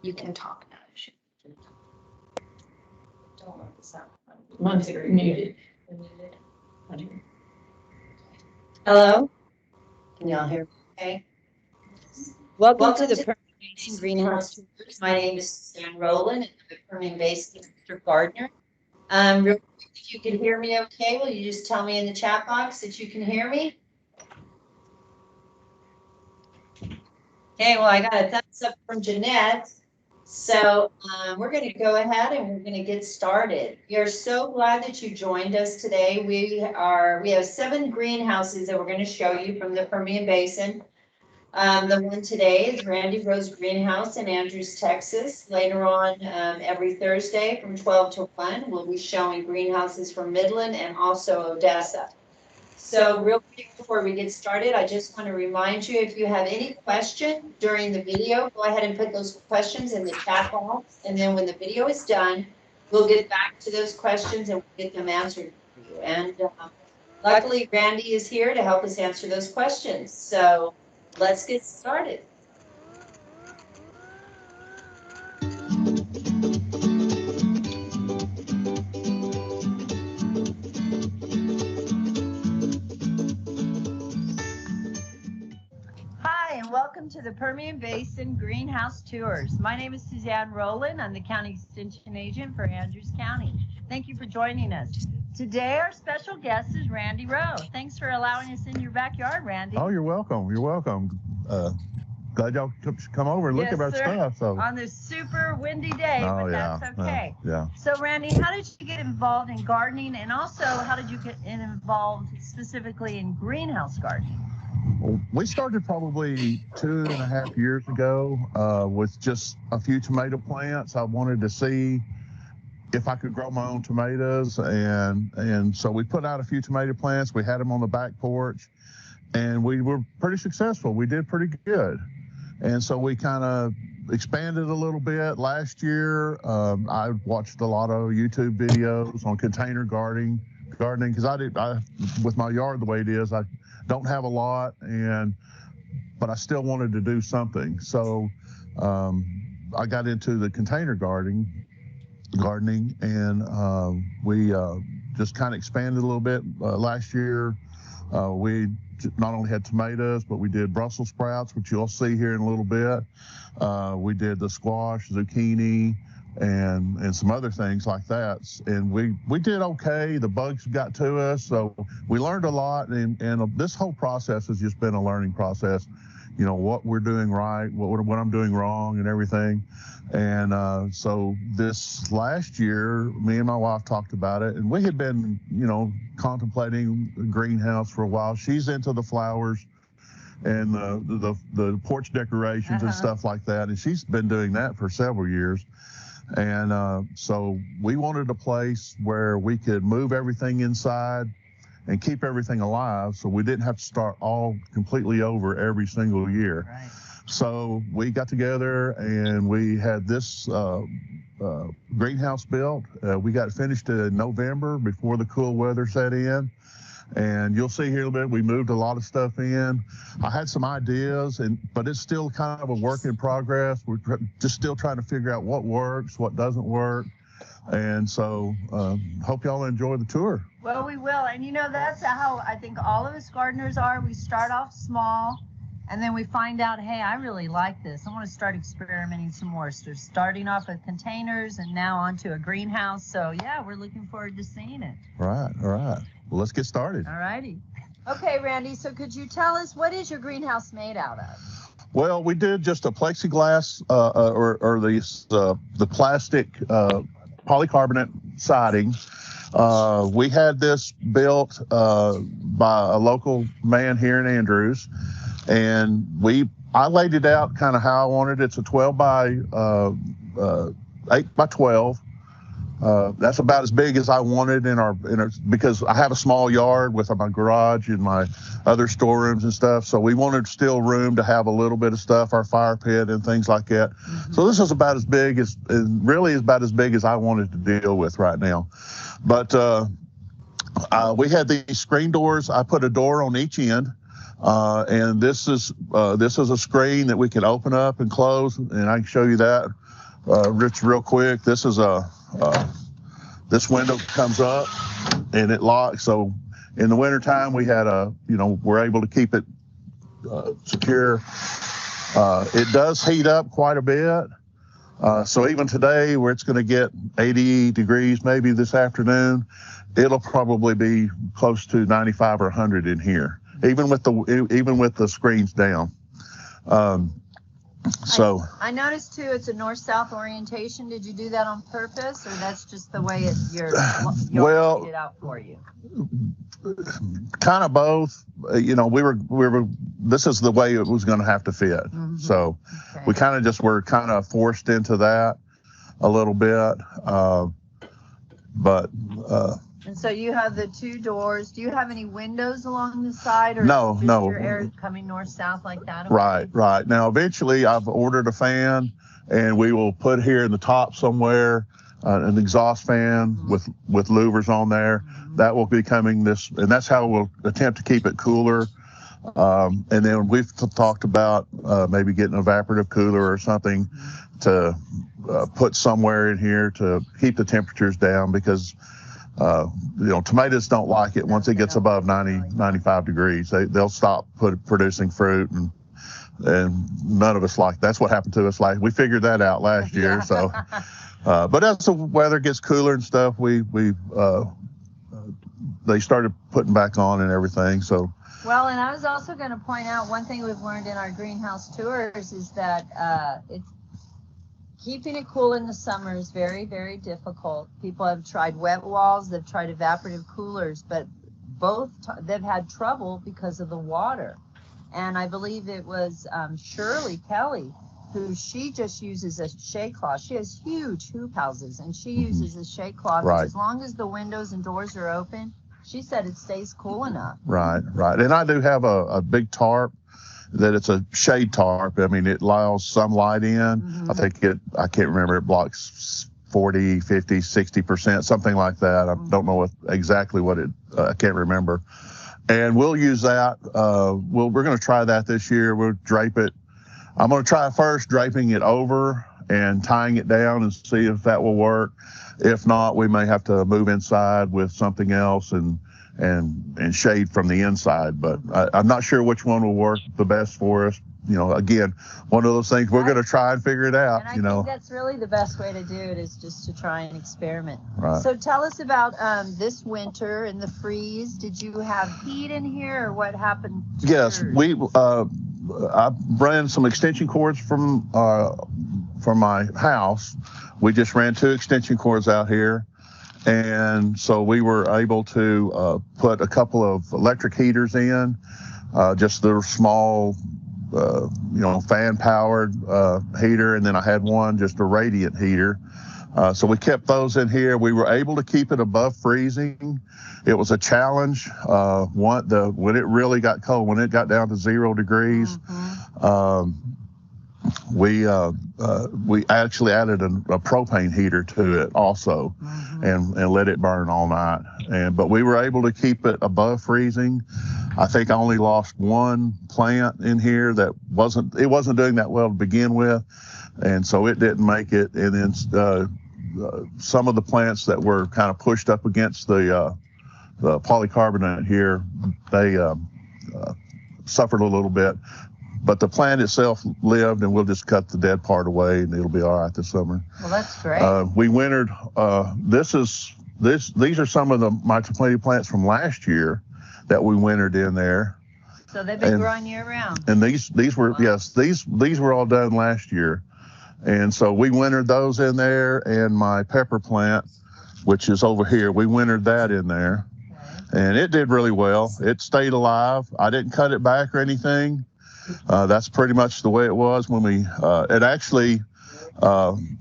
You can talk now. Don't let this out. Mine's muted. Hello? Can y'all hear me okay? Welcome to Welcome the to Permian Basin Greenhouse Tours. My name is Suzanne Rowland, and I'm the Permian Basin gardener. Real quick, if you can hear me okay, will you just tell me in the chat box that you can hear me? Okay, well, I got a thumbs up from Jeanette. So we're going to go ahead and we're going to get started. We are so glad that you joined us today. We have 7 greenhouses that we're going to show you from the Permian Basin. The one today is Randy Rowe's Greenhouse in Andrews, Texas. Later on, every Thursday from 12 to 1, we'll be showing greenhouses from Midland and also Odessa. So real quick before we get started, I just want to remind you, if you have any question during the video, go ahead and put those questions in the chat box. And then when the video is done, we'll get back to those questions and we'll get them answered for you. And luckily, Randy is here to help us answer those questions. So let's get started. Hi, and welcome to the Permian Basin Greenhouse Tours. My name is Suzanne Rowland. I'm the County Extension Agent for Andrews County. Thank you for joining us. Today, our special guest is Randy Rowe. Thanks for allowing us in your backyard, Randy. Oh, you're welcome. You're welcome. Glad y'all come over and look at our stuff. So. On this super windy day, oh, but yeah, that's okay. Yeah. So, Randy, how did you get involved in gardening, and also how did you get involved specifically in greenhouse gardening? Well, we started probably 2.5 years ago with just a few tomato plants. I wanted to see if I could grow my own tomatoes, and so we put out a few tomato plants. We had them on the back porch, and we were pretty successful. We did pretty good. And so we kind of expanded a little bit. Last year, I watched a lot of YouTube videos on container gardening because with my yard the way it is, I don't have a lot, but I still wanted to do something. So I got into the container gardening, and we just kind of expanded a little bit. Last year, we not only had tomatoes, but we did Brussels sprouts, which you'll see here in a little bit. We did the squash, zucchini, and some other things like that. And we did okay. The bugs got to us, so we learned a lot. And this whole process has just been a learning process. You know, what we're doing right, what I'm doing wrong, and everything. And so this last year, me and my wife talked about it, and we had been, contemplating a greenhouse for a while. She's into the flowers and the porch decorations and stuff like that, and she's been doing that for several years. And so we wanted a place where we could move everything inside and keep everything alive, so we didn't have to start all completely over every single year. Right. So we got together and we had this greenhouse built. We got finished in November before the cool weather set in. And you'll see here in a bit, we moved a lot of stuff in. I had some ideas, but it's still kind of a work in progress. We're just still trying to figure out what works, what doesn't work. And so hope y'all enjoy the tour. Well, we will. And that's how I think all of us gardeners are. We start off small, and then we find out, hey, I really like this. I want to start experimenting some more. So starting off with containers and now onto a greenhouse. So yeah, we're looking forward to seeing it. Right. All right. Well, let's get started. All righty. Okay, Randy, so could you tell us, what is your greenhouse made out of? Well, we did just a plexiglass or the plastic polycarbonate siding. We had this built by a local man here in Andrews, and I laid it out kind of how I wanted it. It's a 12 by 8 by 12. That's about as big as I wanted because I have a small yard with my garage and my other storerooms and stuff. So we wanted still room to have a little bit of stuff, our fire pit and things like that. Mm-hmm. So this is about as big as I wanted to deal with right now. But we had these screen doors. I put a door on each end. And this is a screen that we can open up and close, and I can show you that. Rich, real quick, this is this window comes up and it locks. So in the wintertime, we had we're able to keep it secure. It does heat up quite a bit. So even today, where it's going to get 80 degrees maybe this afternoon, it'll probably be close to 95 or 100 in here, even with the screens down. So I noticed too, it's a north-south orientation. Did you do that on purpose, or that's just the way you're laid it out for you? Kind of both. We were. This is the way it was going to have to fit. Mm-hmm. So Okay. we kind of just were kind of forced into that a little bit. And so you have the two doors. Do you have any windows along the side, or No, is it just no. your air coming north-south like that? Right. Now, eventually, I've ordered a fan, and we will put here in the top somewhere an exhaust fan with louvers on there. Mm-hmm. That will be coming and that's how we'll attempt to keep it cooler. And then we've talked about maybe getting an evaporative cooler or something to put somewhere in here to keep the temperatures down, because tomatoes don't like it once it gets above 95 degrees. They'll stop producing fruit, and none of us that's what happened to us. We figured that out last year. Yeah. So, but as the weather gets cooler and stuff, they started putting back on and everything. So. Well, and I was also going to point out one thing we've learned in our greenhouse tours is that keeping it cool in the summer is very, very difficult. People have tried wet walls, they've tried evaporative coolers, but they've had trouble because of the water. And I believe it was Shirley Kelly, she just uses a shade cloth. She has huge hoop houses, and she uses a shade cloth. Right. As long as the windows and doors are open, she said it stays cool enough. Right. And I do have a big tarp that it's a shade tarp. I mean, it allows some light in. Mm-hmm. I can't remember, it blocks 40, 50, 60%, something like that. I don't know exactly what I can't remember. And we'll use that. We're going to try that this year. We'll drape it. I'm going to try first draping it over and tying it down and see if that will work. If not, we may have to move inside with something else and shade from the inside. But I'm not sure which one will work the best for us. Again, one of those things we're going to try and figure it out. And I think that's really the best way to do it, is just to try and experiment. Right. So tell us about this winter and the freeze. Did you have heat in here, or what happened? Yes, I ran some extension cords from my house. We just ran 2 extension cords out here, and so we were able to put a couple of electric heaters in, just the small, fan powered heater, and then I had one just a radiant heater. So we kept those in here. We were able to keep it above freezing. It was a challenge. When it really got cold, when it got down to 0 degrees, we actually added a propane heater to it also, and let it burn all night. But we were able to keep it above freezing. I think I only lost one plant in here that wasn't doing that well to begin with, and so it didn't make it. And then some of the plants that were kind of pushed up against the polycarbonate here, they suffered a little bit. But the plant itself lived, and we'll just cut the dead part away, and it'll be all right this summer. Well, that's great. We wintered. These are some of my tomato plants from last year that we wintered in there. So they've been growing year round. And these were these were all done last year, and so we wintered those in there. And my pepper plant, which is over here, we wintered that in there, and it did really well. It stayed alive. I didn't cut it back or anything. That's pretty much the way it was when it actually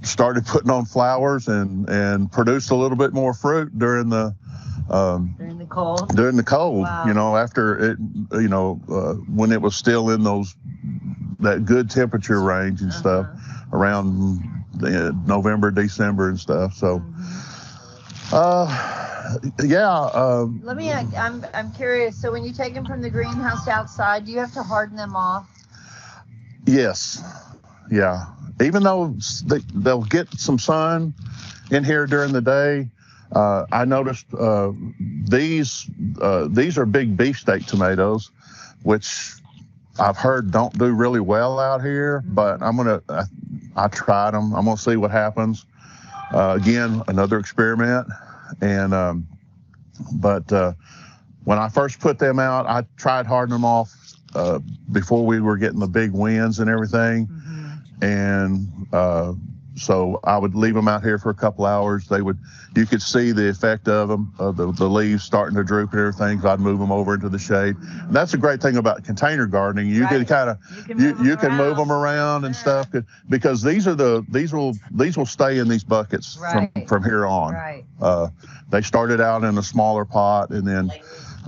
started putting on flowers and produced a little bit more fruit during the cold. During the cold, Wow. After it, when it was still in that good temperature range and stuff around November, December and stuff. So, Let me. I'm curious. So when you take them from the greenhouse outside, do you have to harden them off? Yes. Yeah. even though they'll get some sun in here during the day, I noticed these are big beefsteak tomatoes, which I've heard don't do really well out here, but I tried them. I'm gonna see what happens. Again, another experiment. And, but when I first put them out, I tried hardening them off before we were getting the big winds and everything. And so I would leave them out here for a couple hours. You could see the effect of them, the leaves starting to droop and everything. So I'd move them over into the shade. And that's a great thing about container gardening. You can kind of you can move them around and stuff, because these will stay in these buckets from here on. Right. They started out in a smaller pot, and then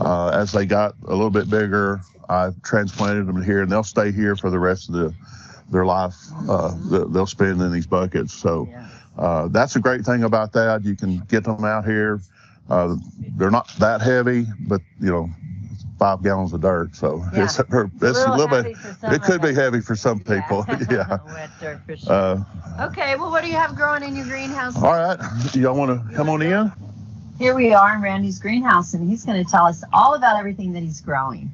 as they got a little bit bigger, I transplanted them here, and they'll stay here for the rest of their life. They'll spend in these buckets. So that's a great thing about that. You can get them out here. They're not that heavy, but 5 gallons of dirt. So it's a little bit. It could be heavy for some people. Yeah. Wet dirt for sure. Okay. Well, what do you have growing in your greenhouse? All right. Y'all want to come on in? Here we are in Randy's greenhouse, and he's going to tell us all about everything that he's growing.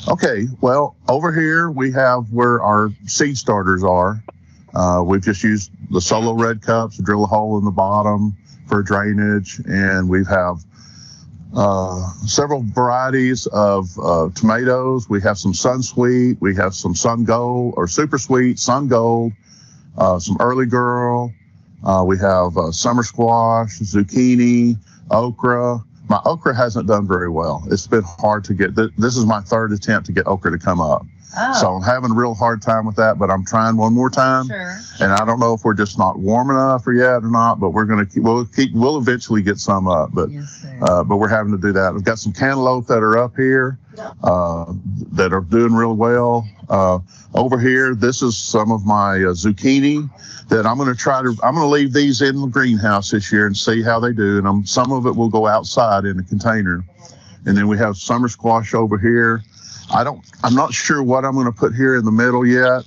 Okay, well, over here we have where our seed starters are. We've just used the solo red cups to drill a hole in the bottom for drainage, and we have several varieties of tomatoes. We have some Sun Sweet, we have some Sun Gold or Super Sweet, Sun Gold, some Early Girl. We have summer squash, zucchini, okra. My okra hasn't done very well. It's been hard to get. This is my third attempt to get okra to come up. Oh. So I'm having a real hard time with that, but I'm trying one more time. Sure. And I don't know if we're just not warm enough or yet or not, but we'll eventually get some up. But but we're having to do that. We've got some cantaloupe that are up here that are doing real well. Over here, this is some of my zucchini that I'm going to leave these in the greenhouse this year and see how they do. And some of it will go outside in a container. And then we have summer squash over here. I'm not sure what I'm going to put here in the middle yet.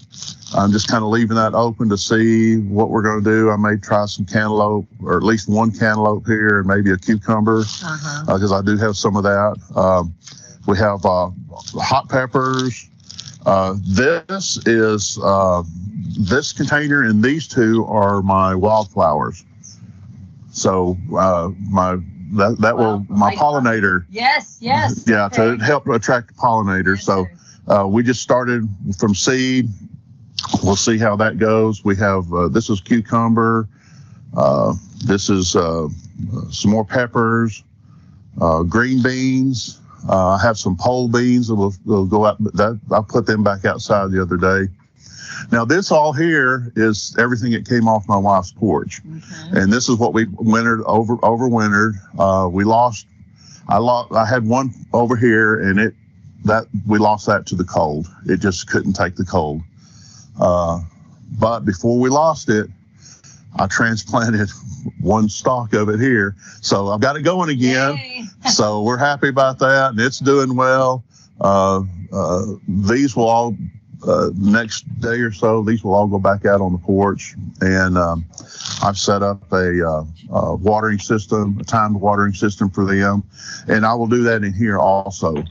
I'm just kind of leaving that open to see what we're going to do. I may try some cantaloupe, or at least one cantaloupe here, and maybe a cucumber, because I do have some of that. We have hot peppers. This container and these two are my wildflowers. So my pollinator. Yes. Yeah, okay. To help attract pollinators. Yes, so we just started from seed. We'll see how that goes. We have this is cucumber. This is some more peppers, green beans. I have some pole beans that will go out. I put them back outside the other day. Now this all here is everything that came off my wife's porch, and this is what we overwintered. I had one over here, and we lost that to the cold. It just couldn't take the cold. But before we lost it, I transplanted one stalk of it here. So I've got it going again. So we're happy about that, and it's doing well. These will all, next day or so, these will all go back out on the porch. And I've set up a watering system, a timed watering system for them. And I will do that in here also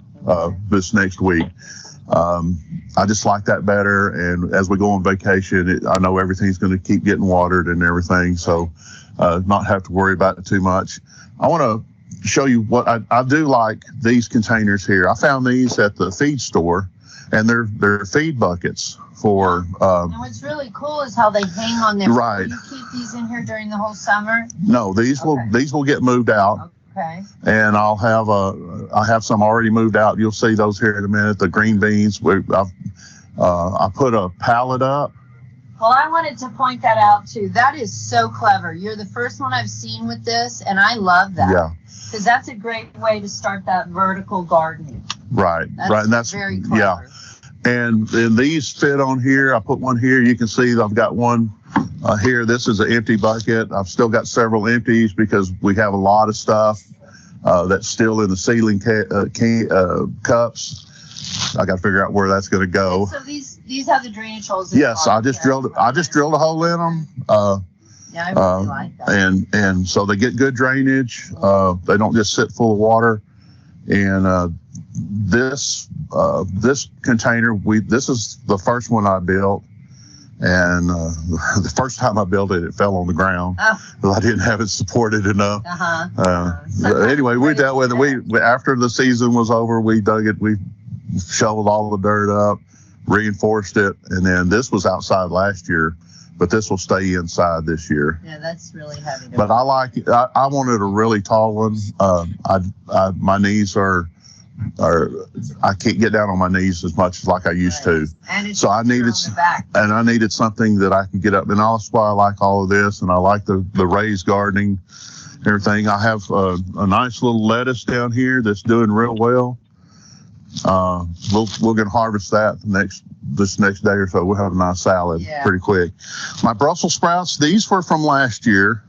this next week. I just like that better, and as we go on vacation, I know everything's going to keep getting watered and everything, so not have to worry about it too much. I want to show you what I do like these containers here. I found these at the feed store, and they're feed buckets for. And what's really cool is how they hang on there. Right. Do you keep these in here during the whole summer? No, these will get moved out. Okay. And I have some already moved out. You'll see those here in a minute. The green beans. I put a pallet up. Well, I wanted to point that out too. That is so clever. You're the first one I've seen with this, and I love that. Yeah. Because that's a great way to start that vertical gardening. Right. And that's very clever. Yeah. And these fit on here. I put one here. You can see I've got one here. This is an empty bucket. I've still got several empties because we have a lot of stuff that's still in the seedling cups. I got to figure out where that's going to go. So these these have the drainage holes. in the Yes, I bottom. just drilled a hole in them. Yeah, I really like that. And so they get good drainage. They don't just sit full of water. And this container, this is the first one I built. And the first time I built it, it fell on the ground. Oh. I didn't have it supported enough. Sometimes Anyway, we it's dealt with it. We after the season was over, we dug it. We shoveled all the dirt up, reinforced it, and then this was outside last year, but this will stay inside this year. Yeah, that's really heavy. But I like it. I wanted a really tall one. My knees are I can't get down on my knees as much as like I used to. And it's So I needed, on the back. and I needed something that I could get up. And that's why I like all of this. And I like the raised gardening, everything. I have a nice little lettuce down here that's doing real well. We're gonna harvest that this next day or so. We'll have a nice salad pretty quick. My Brussels sprouts, these were from last year.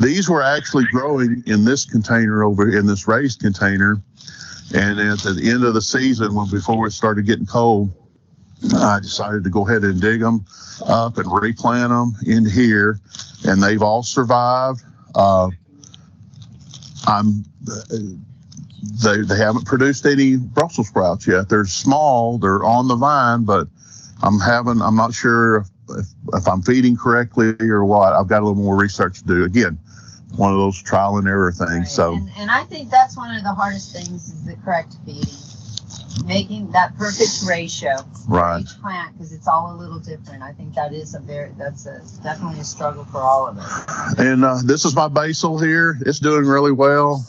These were actually growing in this container over in this raised container. And at the end of the season, before it started getting cold, I decided to go ahead and dig them up and replant them in here, and they've all survived. They haven't produced any Brussels sprouts yet. They're small, they're on the vine, but I'm not sure if I'm feeding correctly or what. I've got a little more research to do. Again, one of those trial and error things. Right. So, and I think that's one of the hardest things is the correct feeding, making that perfect ratio right. for each plant, because it's all a little different. I think that's definitely a struggle for all of us. And this is my basil here. It's doing really well.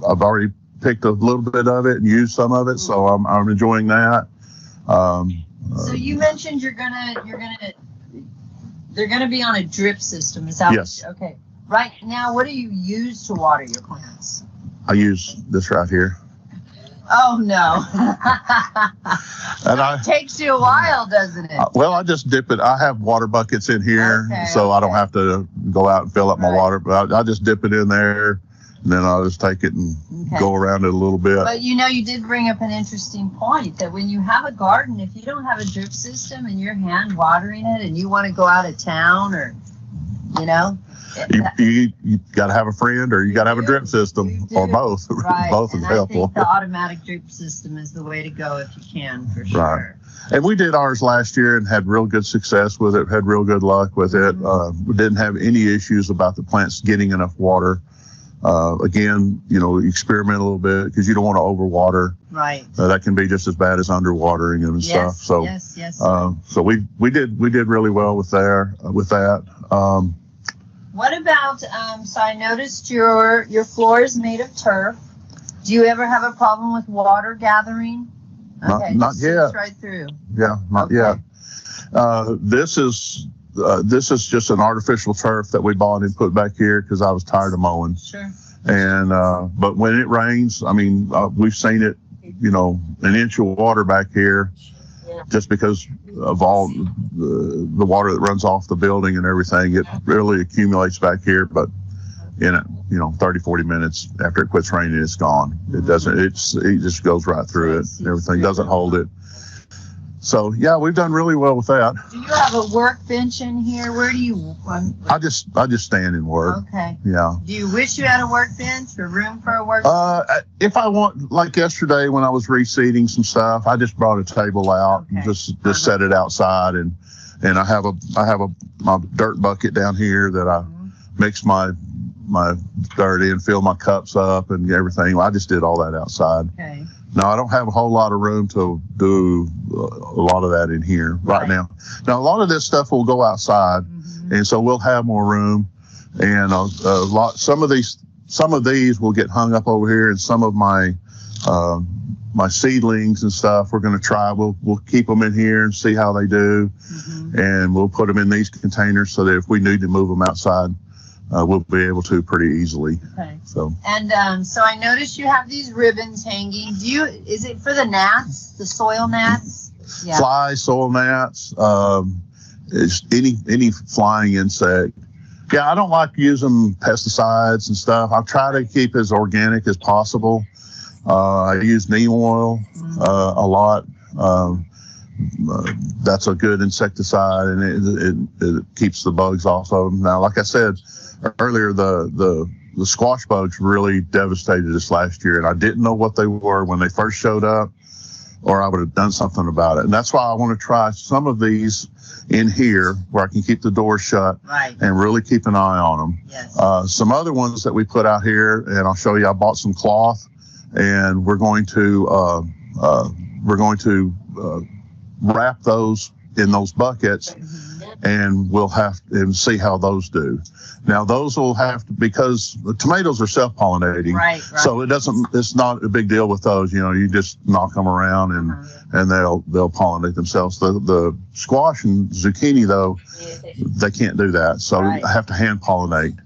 I've already picked a little bit of it and used some of it, so I'm enjoying that. So you mentioned they're gonna be on a drip system. Is that yes. Okay. Right now, what do you use to water your plants? I use this right here. Oh no! And it takes you a while, doesn't it? Well, I just dip it. I have water buckets in here, Okay, so I don't have to go out and fill up my water. But I just dip it in there, and then I'll just take it and go around it a little bit. But you did bring up an interesting point that when you have a garden, if you don't have a drip system and you're hand watering it, and you want to go out of town, or you got to have a friend, or you got to have a drip system, or both. Right. Both is helpful. I think the automatic drip system is the way to go if you can, for sure. Right. And we did ours last year and had real good success with it, had real good luck with it. We didn't have any issues about the plants getting enough water. Again, experiment a little bit because you don't want to overwater. Right. That can be just as bad as underwatering and stuff. So, yes. So we did really well with that. What about, so I noticed your floor is made of turf. Do you ever have a problem with water gathering? Okay, not yet. Right through. Yeah, not yet. This is just an artificial turf that we bought and put back here because I was tired of mowing. Sure. And, but when it rains, we've seen it, an inch of water back here just because of all the water that runs off the building and everything. It really accumulates back here, but in 30, 40 minutes after it quits raining, it's gone. It doesn't, it just goes right through it. Everything doesn't hold it. So yeah, we've done really well with that. Do you have a workbench in here? Where do you? I just stand and work. Okay. Yeah. Do you wish you had a workbench or room for a workbench? If I want, like yesterday when I was reseeding some stuff, I just brought a table out and just set it outside, and I have my dirt bucket down here that I mix my dirt in, fill my cups up and everything. I just did all that outside. Okay. No, I don't have a whole lot of room to do a lot of that in here right now. Now, a lot of this stuff will go outside, and so we'll have more room. And some of these will get hung up over here, and some of my seedlings and stuff we're going to try. We'll keep them in here and see how they do, and we'll put them in these containers so that if we need to move them outside, we'll be able to pretty easily. Okay. So. And so I noticed you have these ribbons hanging. Is it for the gnats, the soil gnats? Yeah. Flies, soil gnats, any flying insect. Yeah, I don't like using pesticides and stuff. I try to keep as organic as possible. I use neem oil a lot. that's a good insecticide, and it keeps the bugs off of them. Now, like I said earlier, the squash bugs really devastated us last year, and I didn't know what they were when they first showed up, or I would have done something about it. And that's why I want to try some of these in here where I can keep the door shut and really keep an eye on them. Yes. Some other ones that we put out here, and I'll show you, I bought some cloth, and we're going to wrap those in those buckets, and we'll have and see how those do. Now those will have to, because the tomatoes are self-pollinating, Right. so it's not a big deal with those. You just knock them around and they'll pollinate themselves. The squash and zucchini though, they can't do that, so I have to hand pollinate.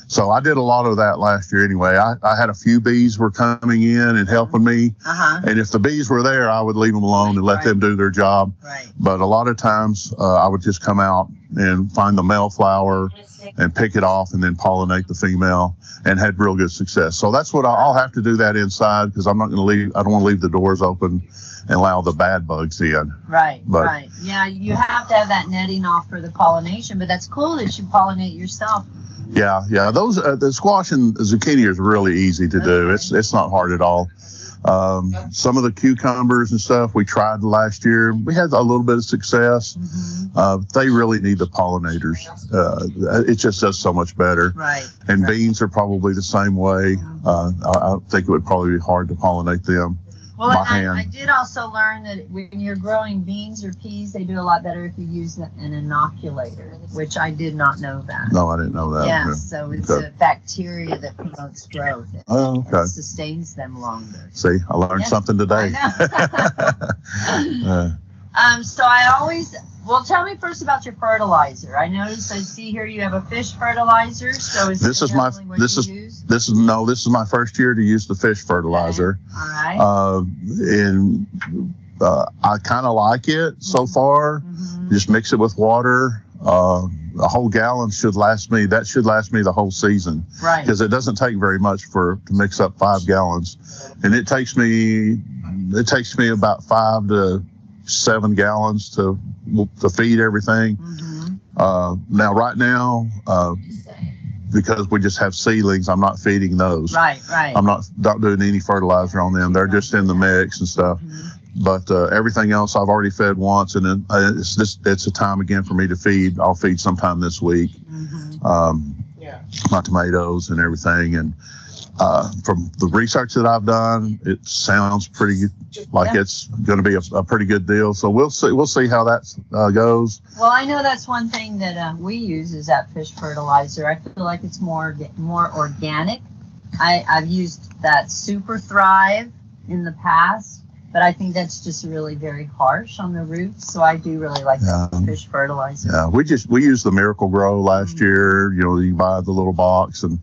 So I did a lot of that last year anyway. I had a few bees were coming in and helping me. And if the bees were there, I would leave them alone and let them do their job. But a lot of times I would just come out and find the male flower and pick it off and then pollinate the female, and had real good success. So that's what I'll have to do that inside, because I'm not going to leave. I don't want to leave the doors open and allow the bad bugs in. Right. Yeah, you have to have that netting off for the pollination, but that's cool that you pollinate yourself. Yeah. Those the squash and zucchini is really easy to do. It's not hard at all. Some of the cucumbers and stuff we tried last year, we had a little bit of success. They really need the pollinators. It just does so much better. And beans are probably the same way. I think it would probably be hard to pollinate them. Well, I did also learn that when you're growing beans or peas, they do a lot better if you use an inoculator, which I did not know that. No, I didn't know that. Yeah, so it's a bacteria that promotes growth. And sustains them longer. See, I learned something today. So I always, tell me first about your fertilizer. I see here you have a fish fertilizer. So this is my first year to use the fish fertilizer. All right. And I kind of like it so far. Just mix it with water. A whole gallon should last me. That should last me the whole season. Right. Because it doesn't take very much to mix up 5 gallons, and it takes me about 5 to 7 gallons to feed everything. Now, right now, because we just have seedlings, I'm not feeding those. Right. I'm not doing any fertilizer on them. They're just in the mix and stuff. But everything else I've already fed once, and then it's a time again for me to feed. I'll feed sometime this week. My tomatoes and everything, and from the research that I've done, it sounds pretty like it's going to be a pretty good deal. So we'll see how that goes. Well, I know that's one thing that we use is that fish fertilizer. I feel like it's more organic. I've used that Super Thrive in the past, but I think that's just really very harsh on the roots. So I do really like that fish fertilizer. Yeah, we used the Miracle Grow last year. You buy the little box, and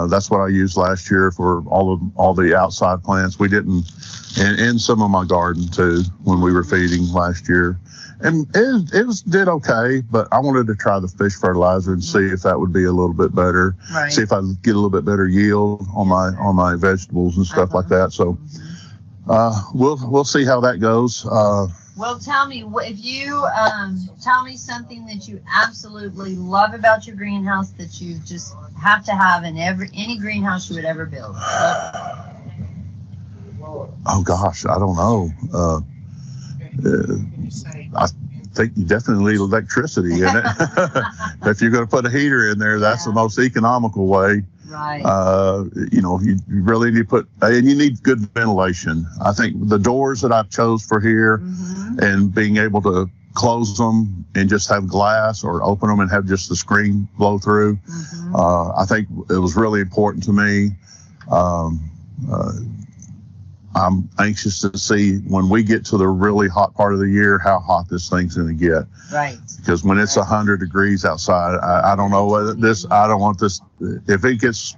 that's what I used last year for all the outside plants. We didn't, and some of my garden too when we were feeding last year. And it did okay, but I wanted to try the fish fertilizer and see if that would be a little bit better. See if I could get a little bit better yield on my vegetables and stuff like that. So we'll see how that goes. Well, tell me, if you tell me something that you absolutely love about your greenhouse that you just have to have in any greenhouse you would ever build. Oh gosh, I don't know. I think you definitely need electricity in it. If you're going to put a heater in there, that's the most economical way. Right. You really need to put, and you need good ventilation. I think the doors that I've chose for here and being able to close them and just have glass, or open them and have just the screen blow through. I think it was really important to me. I'm anxious to see when we get to the really hot part of the year, how hot this thing's going to get. Right. Because when it's 100 degrees outside, I don't know whether I don't want this. If it gets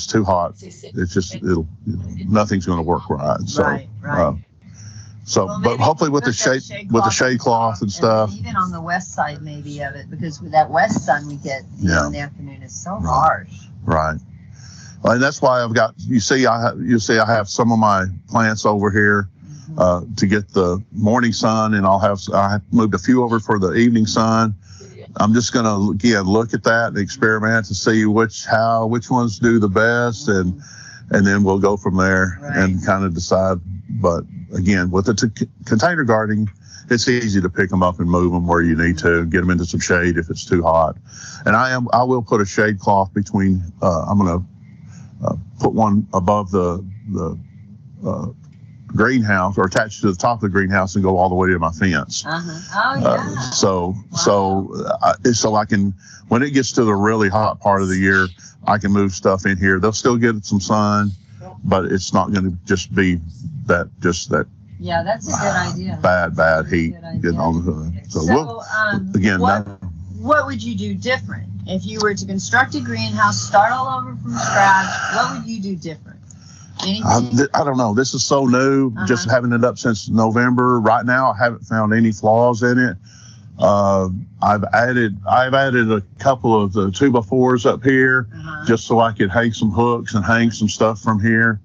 too hot, it's just, nothing's going to work right. So, right. But hopefully with the shade cloth and stuff. Even on the west side, maybe of it, because with that west sun we get in the afternoon is so harsh. Right. Well, and that's why I've got, I have some of my plants over here to get the morning sun, and I moved a few over for the evening sun. I'm just going to again look at that and experiment to see which ones do the best, and then we'll go from there and kind of decide. But again, with the container gardening, it's easy to pick them up and move them where you need to, get them into some shade if it's too hot. And I will put a shade cloth between. I'm going to put one above the greenhouse, or attached to the top of the greenhouse, and go all the way to my fence. Oh yeah. So I can, when it gets to the really hot part of the year, I can move stuff in here. They'll still get some sun, but it's not going to just be that. Yeah, that's a good idea. Bad heat getting on the. Again, what would you do different if you were to construct a greenhouse, start all over from scratch? What would you do different? I don't know. This is so new, just having it up since November. Right now, I haven't found any flaws in it. I've added a couple of the 2x4s up here, just so I could hang some hooks and hang some stuff from here.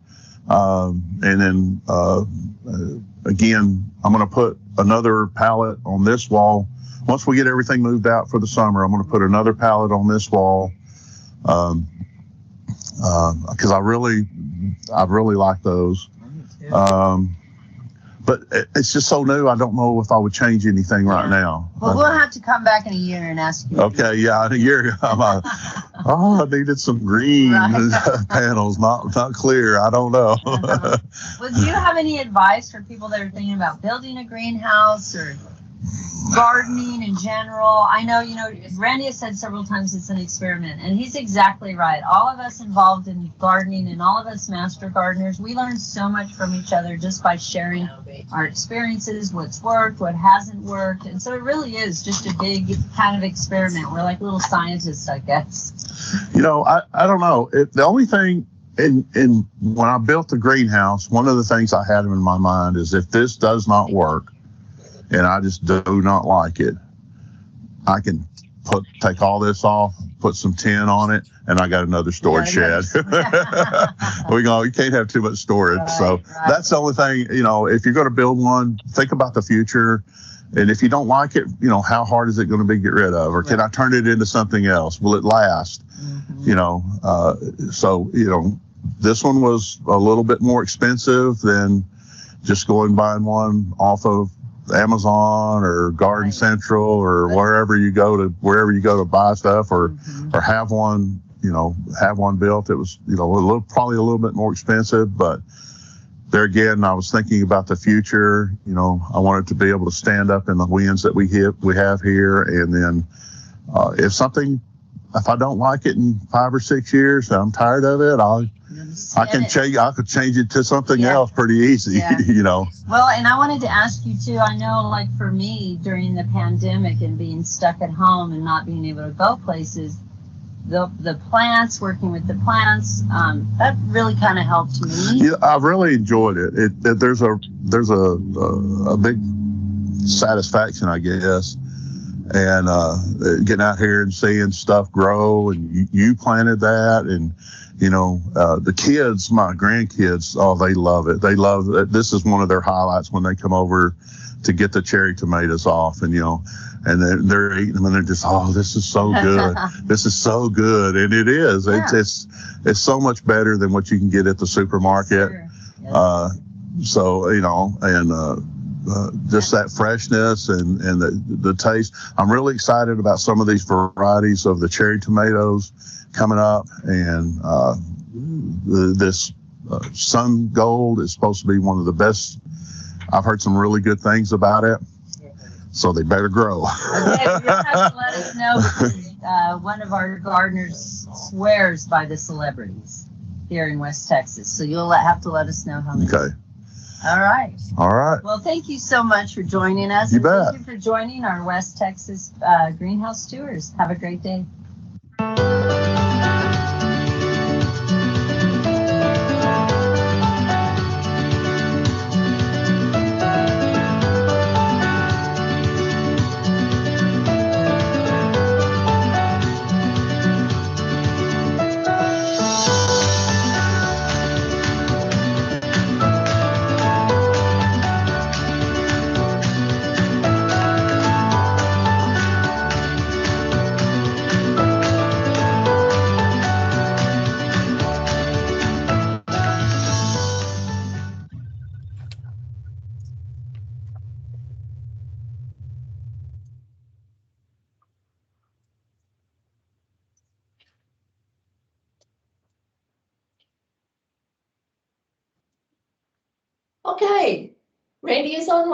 And then again, I'm going to put another pallet on this wall. Once we get everything moved out for the summer, I'm going to put another pallet on this wall. Because I really like those. But it's just so new. I don't know if I would change anything right now. Well, we'll have to come back in a year and ask you. Okay, yeah, in a year. I needed some green panels, not clear. I don't know. Well, do you have any advice for people that are thinking about building a greenhouse or gardening in general? I know, Randy has said several times it's an experiment, and he's exactly right. All of us involved in gardening and all of us master gardeners, we learn so much from each other just by sharing our experiences, what's worked, what hasn't worked. And so it really is just a big kind of experiment. We're like little scientists, I guess. I don't know. The only thing in when I built the greenhouse, one of the things I had in my mind is, if this does not work, and I just do not like it, I can take all this off, put some tin on it, and I got another storage shed. You can't have too much storage. That's the only thing, if you're going to build one, think about the future. And if you don't like it, how hard is it going to be to get rid of? Or can I turn it into something else? Will it last? This one was a little bit more expensive than just going and buying one off of Amazon or Garden Central or wherever you go to buy stuff, or have one built. It was probably a little bit more expensive, but there again, I was thinking about the future. I wanted to be able to stand up in the winds that we have here, and then if I don't like it in 5 or 6 years, I'm tired of it, I could change it to something else pretty easy. Well, and I wanted to ask you too, I know, like for me during the pandemic and being stuck at home and not being able to go places, the plants, working with the plants, that really kind of helped me. Yeah, I really enjoyed it. There's a big satisfaction, I guess, and getting out here and seeing stuff grow, and you planted that, and the kids, my grandkids, they love it. They love it. This is one of their highlights when they come over to get the cherry tomatoes off, and and they're eating them, and they're just, this is so good. This is so good, and it is. Yeah. It's so much better than what you can get at the supermarket. Sure. Yes. Just that freshness and the taste. I'm really excited about some of these varieties of the cherry tomatoes coming up, and this Sun Gold is supposed to be one of the best. I've heard some really good things about it, so they better grow. Okay, you'll have to let us know, because one of our gardeners swears by the celebrities here in West Texas, so you'll have to let us know how many. Okay. All right. All right. Well, thank you so much for joining us. You bet. Thank you for joining our West Texas Greenhouse Tours. Have a great day. Okay, Randy is online.